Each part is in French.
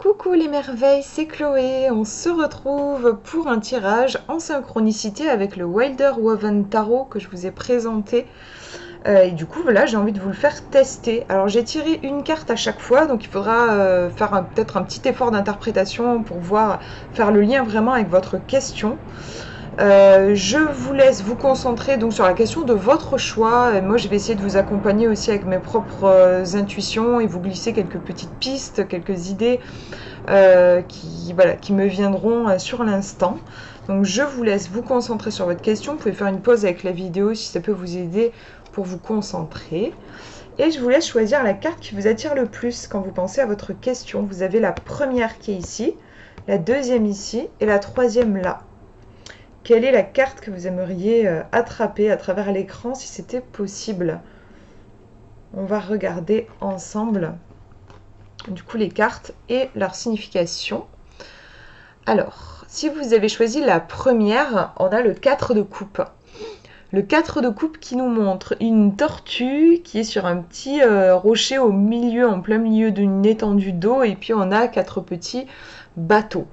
Coucou les merveilles, c'est Chloé. On se retrouve pour un tirage en synchronicité avec le Wilder Woven Tarot que je vous ai présenté. Et du coup, voilà, j'ai envie de vous le faire tester. Alors, j'ai tiré une carte à chaque fois, donc il faudra faire peut-être un petit effort d'interprétation pour faire le lien vraiment avec votre question. Je vous laisse vous concentrer donc sur la question de votre choix. Et moi, je vais essayer de vous accompagner aussi avec mes propres intuitions et vous glisser quelques petites pistes, quelques idées qui me viendront sur l'instant. Donc, je vous laisse vous concentrer sur votre question. Vous pouvez faire une pause avec la vidéo si ça peut vous aider pour vous concentrer. Et je vous laisse choisir la carte qui vous attire le plus quand vous pensez à votre question. Vous avez la première qui est ici, la deuxième ici et la troisième là. Quelle est la carte que vous aimeriez attraper à travers l'écran si c'était possible? On va regarder ensemble du coup les cartes et leur signification. Alors, si vous avez choisi la première, on a le 4 de coupe. Le 4 de coupe qui nous montre une tortue qui est sur un petit rocher au milieu, en plein milieu d'une étendue d'eau, et puis on a 4 petits bateaux.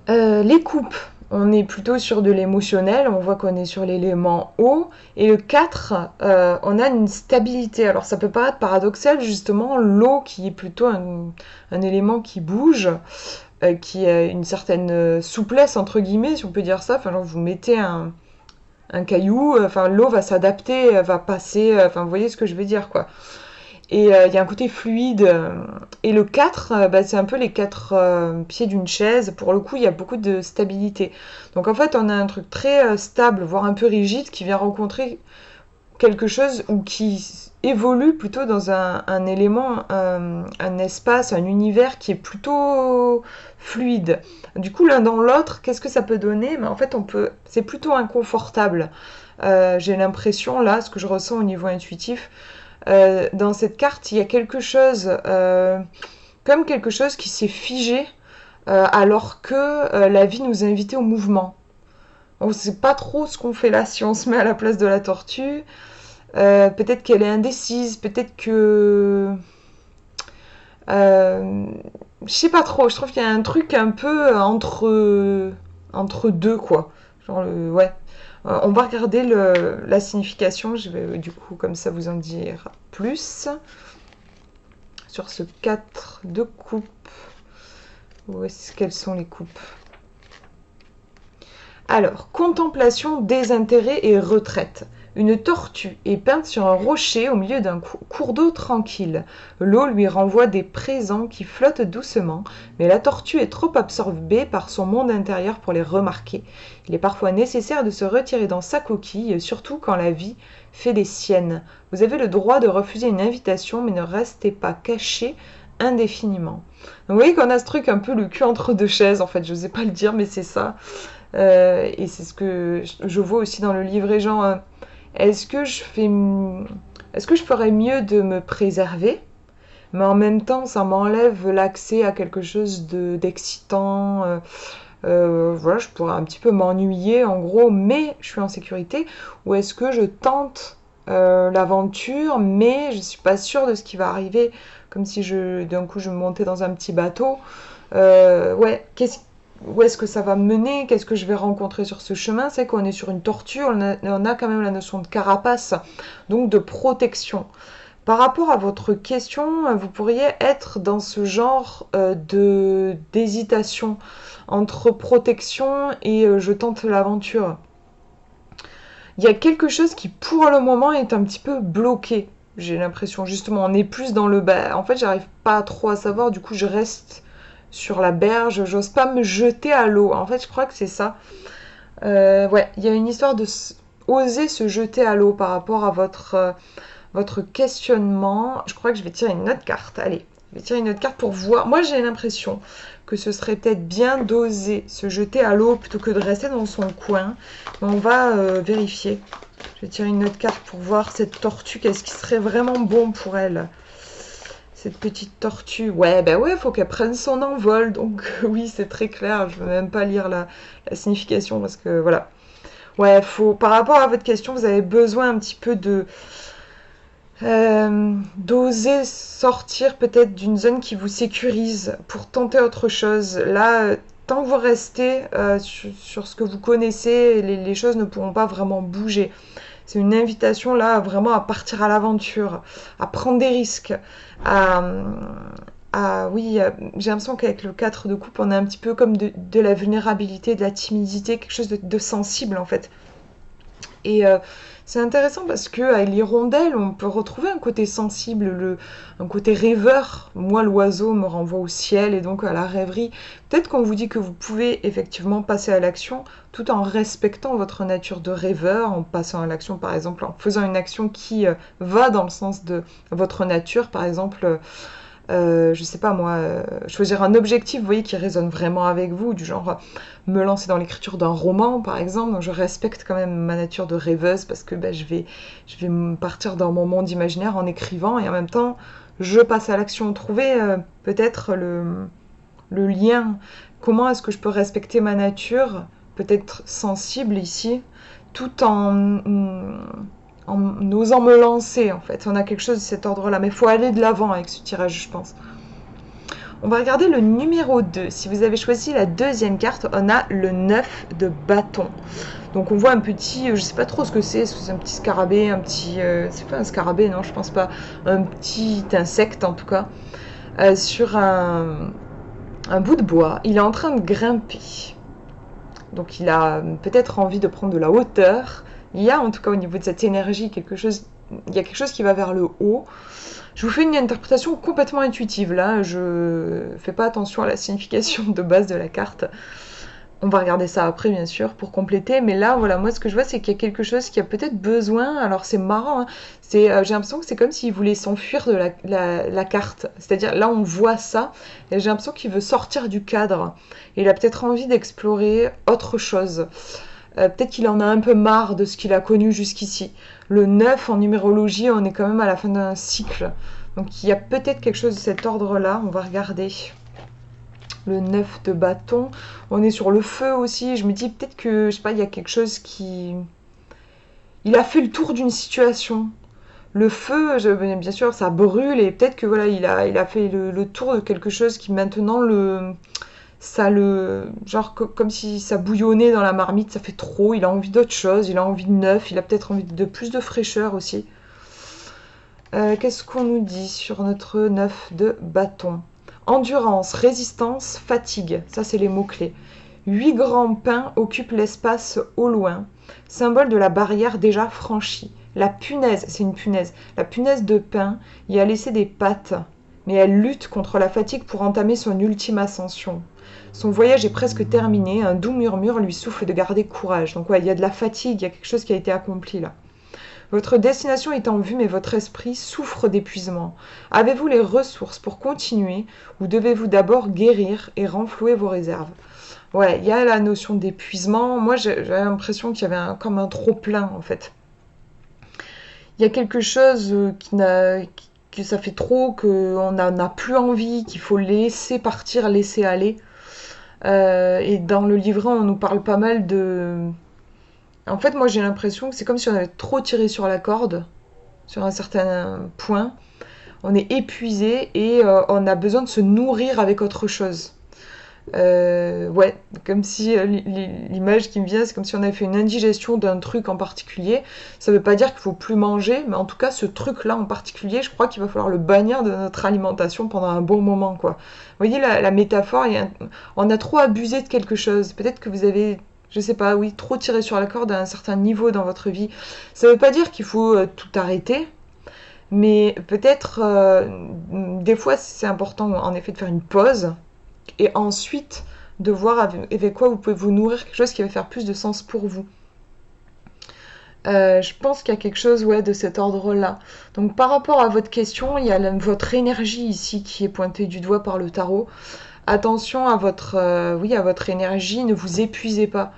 Les coupes, on est plutôt sur de l'émotionnel, on voit qu'on est sur l'élément eau, et le 4, on a une stabilité. Alors ça peut paraître paradoxal, justement, l'eau qui est plutôt un élément qui bouge, qui a une certaine souplesse, entre guillemets, si on peut dire ça. Enfin, genre, vous mettez un caillou, enfin l'eau va s'adapter, va passer, enfin vous voyez ce que je veux dire quoi. Et il y a un côté fluide. Et le 4, c'est un peu les 4 pieds d'une chaise. Pour le coup, il y a beaucoup de stabilité. Donc en fait, on a un truc très stable, voire un peu rigide, qui vient rencontrer quelque chose ou qui évolue plutôt dans un élément, un espace, un univers qui est plutôt fluide. Du coup, l'un dans l'autre, qu'est-ce que ça peut donner? Mais en fait, c'est plutôt inconfortable. J'ai l'impression, là, ce que je ressens au niveau intuitif, dans cette carte, il y a quelque chose, comme quelque chose qui s'est figé, alors que la vie nous a invités au mouvement. On ne sait pas trop ce qu'on fait là si on se met à la place de la tortue. Peut-être qu'elle est indécise, peut-être que... je sais pas trop, je trouve qu'il y a un truc un peu entre deux, quoi. Genre, ouais. On va regarder la signification, je vais du coup comme ça vous en dire plus. Sur ce 4 de coupe, quelles sont les coupes? Alors, contemplation, désintérêt et retraite. Une tortue est peinte sur un rocher au milieu d'un cours d'eau tranquille. L'eau lui renvoie des présents qui flottent doucement, mais la tortue est trop absorbée par son monde intérieur pour les remarquer. Il est parfois nécessaire de se retirer dans sa coquille, surtout quand la vie fait des siennes. Vous avez le droit de refuser une invitation, mais ne restez pas caché indéfiniment. Donc, vous voyez qu'on a ce truc un peu le cul entre deux chaises, en fait, je n'osais pas le dire, mais c'est ça. Et c'est ce que je vois aussi dans le livret, genre, est-ce que je ferais mieux de me préserver, mais en même temps, ça m'enlève l'accès à quelque chose d'excitant. Voilà, je pourrais un petit peu m'ennuyer, en gros, mais je suis en sécurité. Ou est-ce que je tente l'aventure, mais je suis pas sûre de ce qui va arriver, comme si d'un coup je montais dans un petit bateau. Ouais, où est-ce que ça va me mener? Qu'est-ce que je vais rencontrer sur ce chemin? C'est qu'on est sur une tortue, on a quand même la notion de carapace, donc de protection. Par rapport à votre question, vous pourriez être dans ce genre d'hésitation entre protection et je tente l'aventure. Il y a quelque chose qui, pour le moment, est un petit peu bloqué. J'ai l'impression, justement, on est plus dans le bas. En fait, j'arrive pas trop à savoir, du coup, je reste sur la berge, j'ose pas me jeter à l'eau. En fait, je crois que c'est ça. Ouais, il y a une histoire de oser se jeter à l'eau par rapport à votre questionnement. Je crois que je vais tirer une autre carte. Allez, je vais tirer une autre carte pour voir. Moi, j'ai l'impression que ce serait peut-être bien d'oser se jeter à l'eau plutôt que de rester dans son coin. Mais on va vérifier. Je vais tirer une autre carte pour voir cette tortue. Qu'est-ce qui serait vraiment bon pour elle? Cette petite tortue, ouais, ben ouais, faut qu'elle prenne son envol. Donc oui, c'est très clair. Je ne veux même pas lire la signification parce que voilà. Ouais, par rapport à votre question, vous avez besoin un petit peu D'oser sortir peut-être d'une zone qui vous sécurise pour tenter autre chose. Là, tant que vous restez sur ce que vous connaissez, les choses ne pourront pas vraiment bouger. C'est une invitation là vraiment à partir à l'aventure, à prendre des risques, à, oui, j'ai l'impression qu'avec le 4 de coupe, on a un petit peu comme de la vulnérabilité, de la timidité, quelque chose de sensible en fait. Et c'est intéressant parce que avec l'hirondelle, on peut retrouver un côté sensible, un côté rêveur. Moi, l'oiseau me renvoie au ciel et donc à la rêverie. Peut-être qu'on vous dit que vous pouvez effectivement passer à l'action tout en respectant votre nature de rêveur, en passant à l'action par exemple, en faisant une action qui va dans le sens de votre nature, par exemple. Je sais pas moi, choisir un objectif, vous voyez, qui résonne vraiment avec vous, du genre me lancer dans l'écriture d'un roman, par exemple. Donc je respecte quand même ma nature de rêveuse parce que je vais partir dans mon monde imaginaire en écrivant et en même temps, je passe à l'action. Trouver peut-être le lien. Comment est-ce que je peux respecter ma nature, peut-être sensible ici, tout en osant me lancer en fait. On a quelque chose de cet ordre-là, mais il faut aller de l'avant avec ce tirage, je pense. On va regarder le numéro 2. Si vous avez choisi la deuxième carte, on a le 9 de bâton. Donc on voit un petit, je sais pas trop ce que c'est un petit scarabée, un petit, c'est pas un scarabée, non, je pense pas, un petit insecte en tout cas, sur un bout de bois. Il est en train de grimper. Donc il a peut-être envie de prendre de la hauteur. Il y a en tout cas au niveau de cette énergie il y a quelque chose qui va vers le haut. Je vous fais une interprétation complètement intuitive là, je fais pas attention à la signification de base de la carte. On va regarder ça après bien sûr pour compléter, mais là voilà, moi ce que je vois c'est qu'il y a quelque chose qui a peut-être besoin, alors c'est marrant, hein, j'ai l'impression que c'est comme s'il voulait s'enfuir de la carte, c'est-à-dire là on voit ça, et j'ai l'impression qu'il veut sortir du cadre, il a peut-être envie d'explorer autre chose. Peut-être qu'il en a un peu marre de ce qu'il a connu jusqu'ici. Le 9 en numérologie, on est quand même à la fin d'un cycle. Donc il y a peut-être quelque chose de cet ordre-là, on va regarder. Le 9 de bâton, on est sur le feu aussi, je me dis peut-être que, je sais pas, il y a quelque chose qui... Il a fait le tour d'une situation. Le feu, bien sûr, ça brûle et peut-être que voilà, il a fait le tour de quelque chose qui maintenant genre comme si ça bouillonnait dans la marmite, ça fait trop, il a envie d'autre chose, il a envie de neuf, il a peut-être envie de plus de fraîcheur aussi. Qu'est-ce qu'on nous dit sur notre 9 de bâton? Endurance, résistance, fatigue, ça c'est les mots-clés. 8 grands pins occupent l'espace au loin, symbole de la barrière déjà franchie. La punaise, c'est une punaise, la punaise de pin y a laissé des pattes, mais elle lutte contre la fatigue pour entamer son ultime ascension. Son voyage est presque terminé, un doux murmure lui souffle de garder courage. Donc ouais, il y a de la fatigue, il y a quelque chose qui a été accompli là. Votre destination est en vue, mais votre esprit souffre d'épuisement. Avez-vous les ressources pour continuer ou devez-vous d'abord guérir et renflouer vos réserves? Ouais, il y a la notion d'épuisement. Moi, j'avais l'impression qu'il y avait comme un trop-plein, en fait. Il y a quelque chose que ça fait trop, qu'on n'en a plus envie, qu'il faut laisser partir, laisser aller. Et dans le livret, on nous parle pas mal de... En fait, moi, j'ai l'impression que c'est comme si on avait trop tiré sur la corde, sur un certain point. On est épuisé et on a besoin de se nourrir avec autre chose. Ouais, comme si l'image qui me vient, c'est comme si on avait fait une indigestion d'un truc en particulier. Ça veut pas dire qu'il faut plus manger, mais en tout cas, ce truc-là en particulier, je crois qu'il va falloir le bannir de notre alimentation pendant un bon moment, quoi. Vous voyez la métaphore, on a trop abusé de quelque chose. Peut-être que vous avez, je sais pas, oui, trop tiré sur la corde à un certain niveau dans votre vie. Ça veut pas dire qu'il faut tout arrêter, mais peut-être des fois c'est important en effet de faire une pause et ensuite de voir avec quoi vous pouvez vous nourrir, quelque chose qui va faire plus de sens pour vous. Je pense qu'il y a quelque chose de cet ordre-là. Donc par rapport à votre question, il y a votre énergie ici qui est pointée du doigt par le tarot. Attention à votre énergie, ne vous épuisez pas.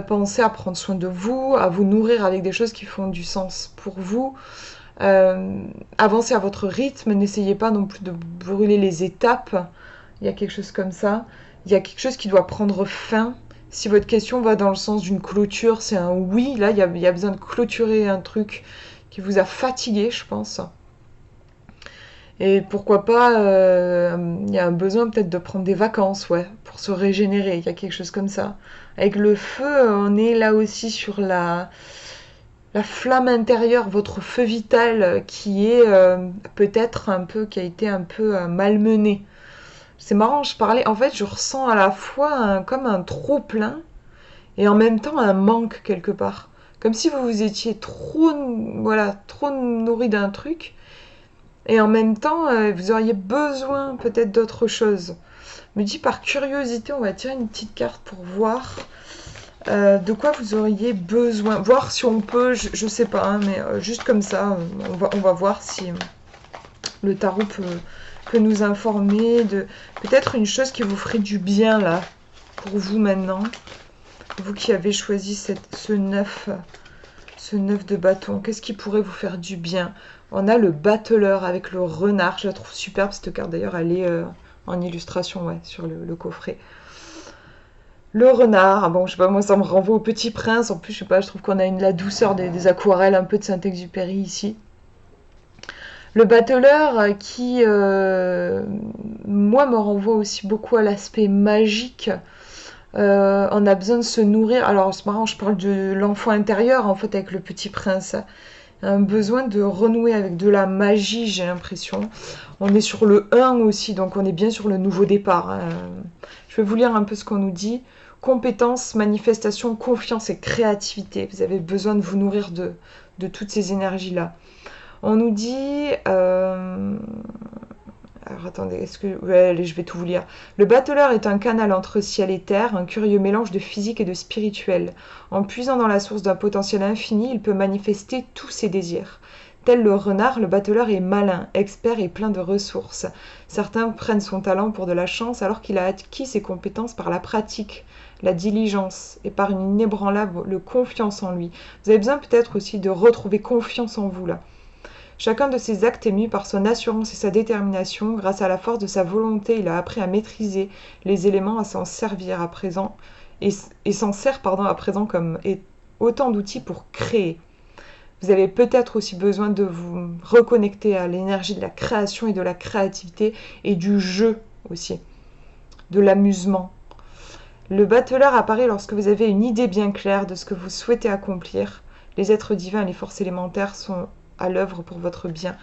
Pensez à prendre soin de vous, à vous nourrir avec des choses qui font du sens pour vous. Avancez à votre rythme, n'essayez pas non plus de brûler les étapes. Il y a quelque chose comme ça. Il y a quelque chose qui doit prendre fin. Si votre question va dans le sens d'une clôture, c'est un oui. Là, il y a besoin de clôturer un truc qui vous a fatigué, je pense. Et pourquoi pas, il y a un besoin peut-être de prendre des vacances, ouais, pour se régénérer, il y a quelque chose comme ça. Avec le feu, on est là aussi sur la flamme intérieure, votre feu vital qui est peut-être un peu, qui a été un peu malmené. C'est marrant, je parlais, en fait, je ressens à la fois comme un trop plein et en même temps un manque quelque part. Comme si vous vous étiez trop, voilà, trop nourri d'un truc et en même temps vous auriez besoin peut-être d'autre chose. Je me dis par curiosité, on va tirer une petite carte pour voir de quoi vous auriez besoin. Voir si on peut, je sais pas, hein, mais juste comme ça, on va voir si le tarot peut nous informer de peut-être une chose qui vous ferait du bien là, pour vous maintenant. Vous qui avez choisi ce 9 de bâton, qu'est-ce qui pourrait vous faire du bien? On a le battleur avec le renard, je la trouve superbe cette carte d'ailleurs, elle est en illustration ouais, sur le coffret. Le renard, bon je sais pas, moi ça me renvoie au Petit Prince, en plus je sais pas, je trouve qu'on a la douceur des aquarelles un peu de Saint-Exupéry ici. Le battleur qui, moi, me renvoie aussi beaucoup à l'aspect magique. On a besoin de se nourrir. Alors, c'est marrant, je parle de l'enfant intérieur, en fait, avec le Petit Prince. Un besoin de renouer avec de la magie, j'ai l'impression. On est sur le 1 aussi, donc on est bien sur le nouveau départ. Hein. Je vais vous lire un peu ce qu'on nous dit. Compétences, manifestation, confiance et créativité. Vous avez besoin de vous nourrir de toutes ces énergies-là. On nous dit... alors attendez, est-ce que... Ouais, allez, je vais tout vous lire. Le battleur est un canal entre ciel et terre, un curieux mélange de physique et de spirituel. En puisant dans la source d'un potentiel infini, il peut manifester tous ses désirs. Tel le renard, le battleur est malin, expert et plein de ressources. Certains prennent son talent pour de la chance alors qu'il a acquis ses compétences par la pratique, la diligence et par une inébranlable confiance en lui. Vous avez besoin peut-être aussi de retrouver confiance en vous là. Chacun de ces actes est mu par son assurance et sa détermination. Grâce à la force de sa volonté, il a appris à maîtriser les éléments, à s'en servir à présent et s'en sert à présent comme autant d'outils pour créer. Vous avez peut-être aussi besoin de vous reconnecter à l'énergie de la création et de la créativité et du jeu aussi, de l'amusement. Le battleur apparaît lorsque vous avez une idée bien claire de ce que vous souhaitez accomplir. Les êtres divins et les forces élémentaires sont à l'œuvre pour votre bien.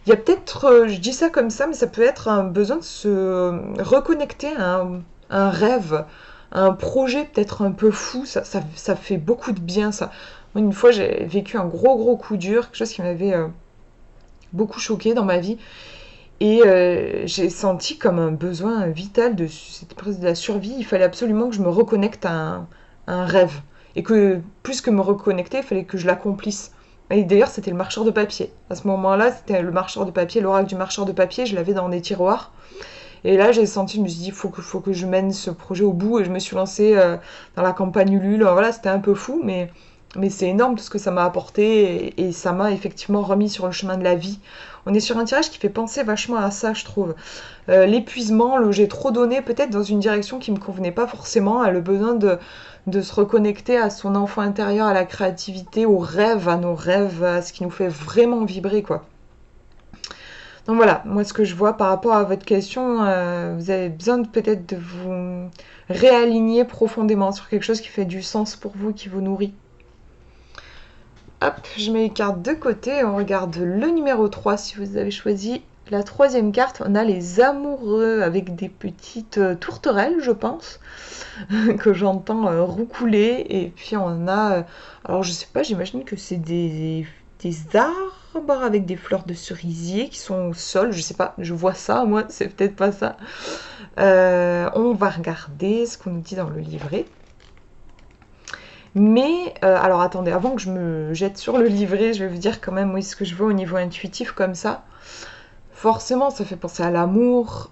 Il y a peut-être, je dis ça comme ça, mais ça peut être un besoin de se reconnecter à un rêve, à un projet peut-être un peu fou. Ça fait beaucoup de bien, ça. Moi, une fois, j'ai vécu un gros coup dur, quelque chose qui m'avait beaucoup choqué dans ma vie. Et j'ai senti comme un besoin vital c'était presque de la survie. Il fallait absolument que je me reconnecte à un rêve. Et que plus que me reconnecter, il fallait que je l'accomplisse. Et d'ailleurs, c'était le marcheur de papier. À ce moment-là, c'était le marcheur de papier, l'oracle du marcheur de papier. Je l'avais dans des tiroirs. Et là, j'ai senti, je me suis dit, faut que je mène ce projet au bout. Et je me suis lancée dans la campagne Ulule. Voilà, c'était un peu fou, mais c'est énorme tout ce que ça m'a apporté. Et ça m'a effectivement remis sur le chemin de la vie. On est sur un tirage qui fait penser vachement à ça, je trouve. L'épuisement, j'ai trop donné peut-être dans une direction qui ne me convenait pas forcément, à le besoin de se reconnecter à son enfant intérieur, à la créativité, aux rêves, à nos rêves, à ce qui nous fait vraiment vibrer, quoi. Donc voilà, moi ce que je vois par rapport à votre question, vous avez besoin peut-être de vous réaligner profondément sur quelque chose qui fait du sens pour vous, qui vous nourrit. Hop, je mets les cartes de côté et on regarde le numéro 3 si vous avez choisi la troisième carte. On a les amoureux avec des petites tourterelles, je pense, que j'entends roucouler. Et puis on a, alors je sais pas, j'imagine que c'est des arbres avec des fleurs de cerisier qui sont au sol. Je sais pas, je vois ça, moi c'est peut-être pas ça. On va regarder ce qu'on nous dit dans le livret. Mais, alors attendez, avant que je me jette sur le livret, je vais vous dire quand même oui, ce que je vois au niveau intuitif comme ça. Forcément, ça fait penser à l'amour,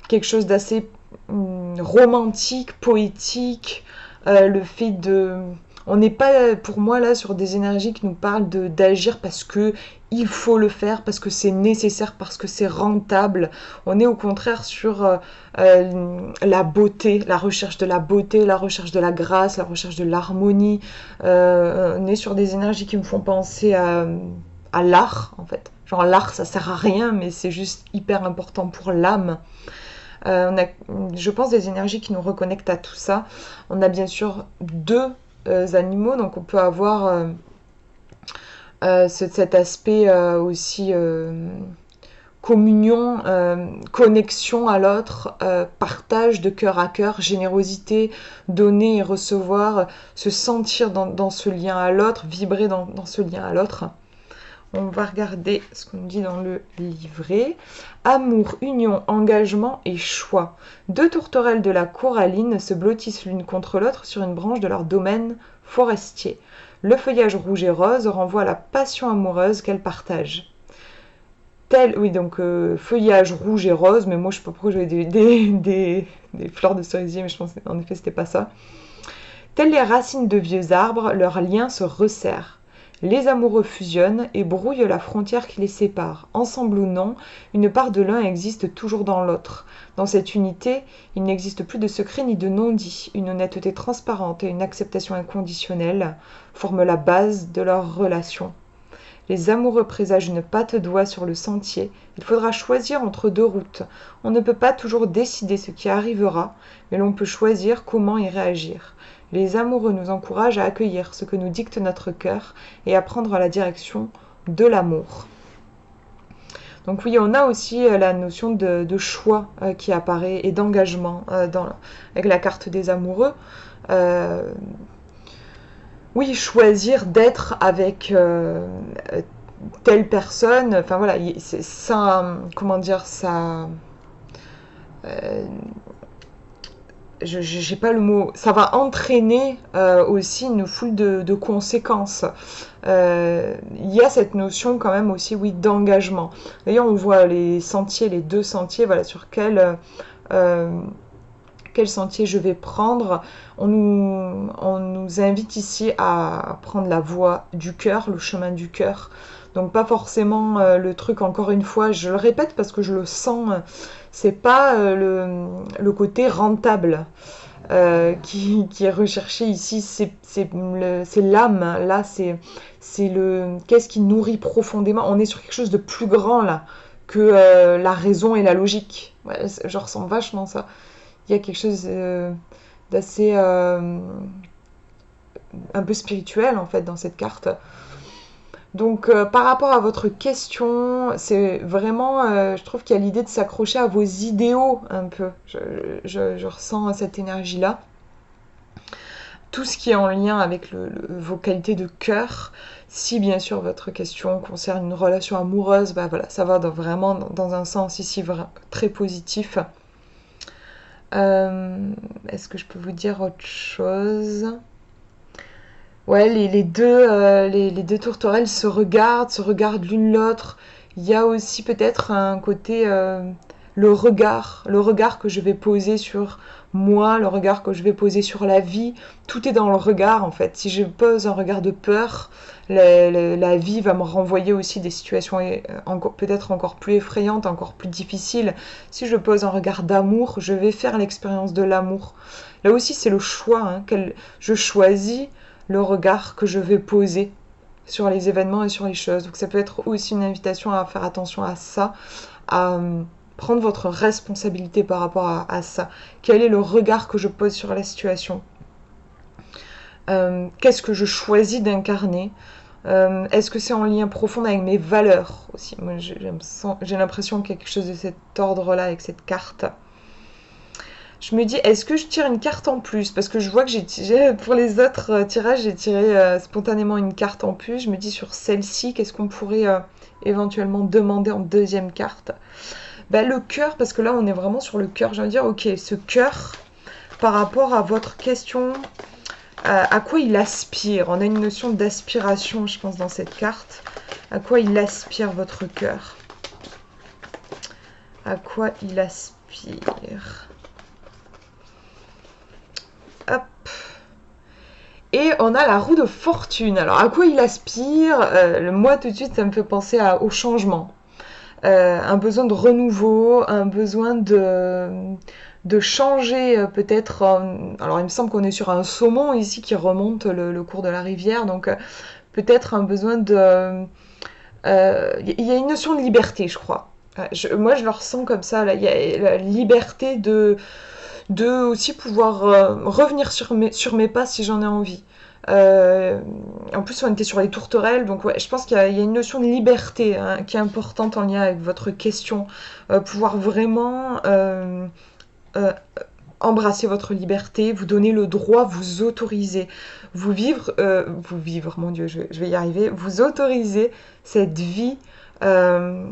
quelque chose d'assez romantique, poétique, le fait de... On n'est pas, pour moi, là, sur des énergies qui nous parlent d'agir parce que il faut le faire, parce que c'est nécessaire, parce que c'est rentable. On est au contraire sur la beauté, la recherche de la beauté, la recherche de la grâce, la recherche de l'harmonie. On est sur des énergies qui me font penser à l'art, en fait. Genre l'art, ça sert à rien, mais c'est juste hyper important pour l'âme. On a, je pense, des énergies qui nous reconnectent à tout ça. On a bien sûr deux animaux, donc on peut avoir cet aspect aussi communion, connexion à l'autre, partage de cœur à cœur, générosité, donner et recevoir, se sentir dans ce lien à l'autre, vibrer dans ce lien à l'autre. On va regarder ce qu'on dit dans le livret. Amour, union, engagement et choix. Deux tourterelles de la coralline se blottissent l'une contre l'autre sur une branche de leur domaine forestier. Le feuillage rouge et rose renvoie à la passion amoureuse qu'elles partagent. Oui, donc feuillage rouge et rose, mais moi je sais pas pourquoi j'avais des fleurs de cerisier, mais je pense en effet c'était pas ça. Telles les racines de vieux arbres, leurs liens se resserrent. Les amoureux fusionnent et brouillent la frontière qui les sépare. Ensemble ou non, une part de l'un existe toujours dans l'autre. Dans cette unité, il n'existe plus de secret ni de non-dit. Une honnêteté transparente et une acceptation inconditionnelle forment la base de leur relation. Les amoureux présagent une patte d'oie sur le sentier. Il faudra choisir entre deux routes. On ne peut pas toujours décider ce qui arrivera, mais l'on peut choisir comment y réagir. Les amoureux nous encouragent à accueillir ce que nous dicte notre cœur et à prendre la direction de l'amour. Donc oui, on a aussi la notion de choix qui apparaît et d'engagement avec la carte des amoureux. Oui, choisir d'être avec telle personne, enfin voilà, ça, comment dire, ça... j'ai pas le mot, ça va entraîner aussi une foule de conséquences. Il y a cette notion quand même aussi, oui, d'engagement. D'ailleurs, on voit les sentiers, les deux sentiers, voilà, sur quel sentier je vais prendre. On nous invite ici à prendre la voie du cœur, le chemin du cœur. Donc pas forcément le truc, encore une fois, je le répète parce que je le sens, c'est pas le côté rentable qui est recherché ici, c'est l'âme, là c'est le qu'est-ce qui nourrit profondément. On est sur quelque chose de plus grand là que la raison et la logique. Ouais, je ressens vachement ça. Il y a quelque chose d'assez un peu spirituel en fait dans cette carte. Donc par rapport à votre question, c'est vraiment, je trouve qu'il y a l'idée de s'accrocher à vos idéaux un peu. Je ressens cette énergie-là. Tout ce qui est en lien avec vos qualités de cœur. Si bien sûr votre question concerne une relation amoureuse, bah voilà, ça va vraiment dans un sens ici très positif. Est-ce que je peux vous dire autre chose ? Ouais, les deux tourterelles se regardent l'une l'autre. Il y a aussi peut-être un côté, le regard que je vais poser sur moi, le regard que je vais poser sur la vie. Tout est dans le regard en fait. Si je pose un regard de peur, la vie va me renvoyer aussi des situations peut-être encore plus effrayantes, encore plus difficiles. Si je pose un regard d'amour, je vais faire l'expérience de l'amour. Là aussi, c'est le choix. Hein, je choisis le regard que je vais poser sur les événements et sur les choses. Donc ça peut être aussi une invitation à faire attention à ça, à prendre votre responsabilité par rapport à ça. Quel est le regard que je pose sur la situation ? Qu'est-ce que je choisis d'incarner ? Est-ce que c'est en lien profond avec mes valeurs aussi ? Moi, j'ai l'impression qu'il y a quelque chose de cet ordre-là avec cette carte. Je me dis, est-ce que je tire une carte en plus ? Parce que je vois que pour les autres tirages, j'ai tiré spontanément une carte en plus. Je me dis, sur celle-ci, qu'est-ce qu'on pourrait éventuellement demander en deuxième carte ? Le cœur, parce que là, on est vraiment sur le cœur. Je vais dire, ok, ce cœur, par rapport à votre question, à quoi il aspire ? On a une notion d'aspiration, je pense, dans cette carte. À quoi il aspire, votre cœur ? À quoi il aspire ? Hop. Et on a la roue de fortune. Alors, à quoi il aspire ? Moi, tout de suite, ça me fait penser au changement. Un besoin de renouveau, un besoin de changer peut-être. Alors, il me semble qu'on est sur un saumon ici qui remonte le cours de la rivière. Donc, peut-être un besoin Il y a une notion de liberté, je crois. Moi, je le ressens comme ça. Là. Il y a la liberté de aussi pouvoir revenir sur mes pas si j'en ai envie. En plus, on était sur les tourterelles, donc ouais, je pense qu'il y a une notion de liberté hein, qui est importante en lien avec votre question. Pouvoir vraiment euh, embrasser votre liberté, vous donner le droit, vous autoriser, vous vivre, mon Dieu, je vais y arriver, vous autoriser cette vie euh,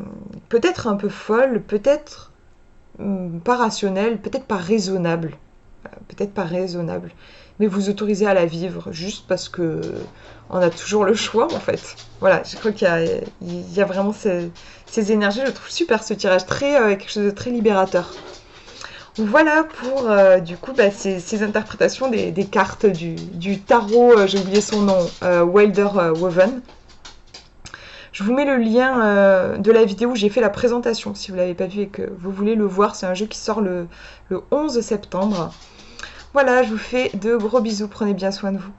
peut-être un peu folle, peut-être pas rationnelle, peut-être pas raisonnable, mais vous autorisez à la vivre juste parce que on a toujours le choix en fait. Voilà, je crois qu'il y a vraiment ces énergies, je trouve super ce tirage, quelque chose de très libérateur. Voilà pour du coup ces interprétations des cartes du tarot, j'ai oublié son nom, Wilder Woven. Je vous mets le lien de la vidéo où j'ai fait la présentation si vous ne l'avez pas vu et que vous voulez le voir. C'est un jeu qui sort le 11 septembre. Voilà, je vous fais de gros bisous, prenez bien soin de vous.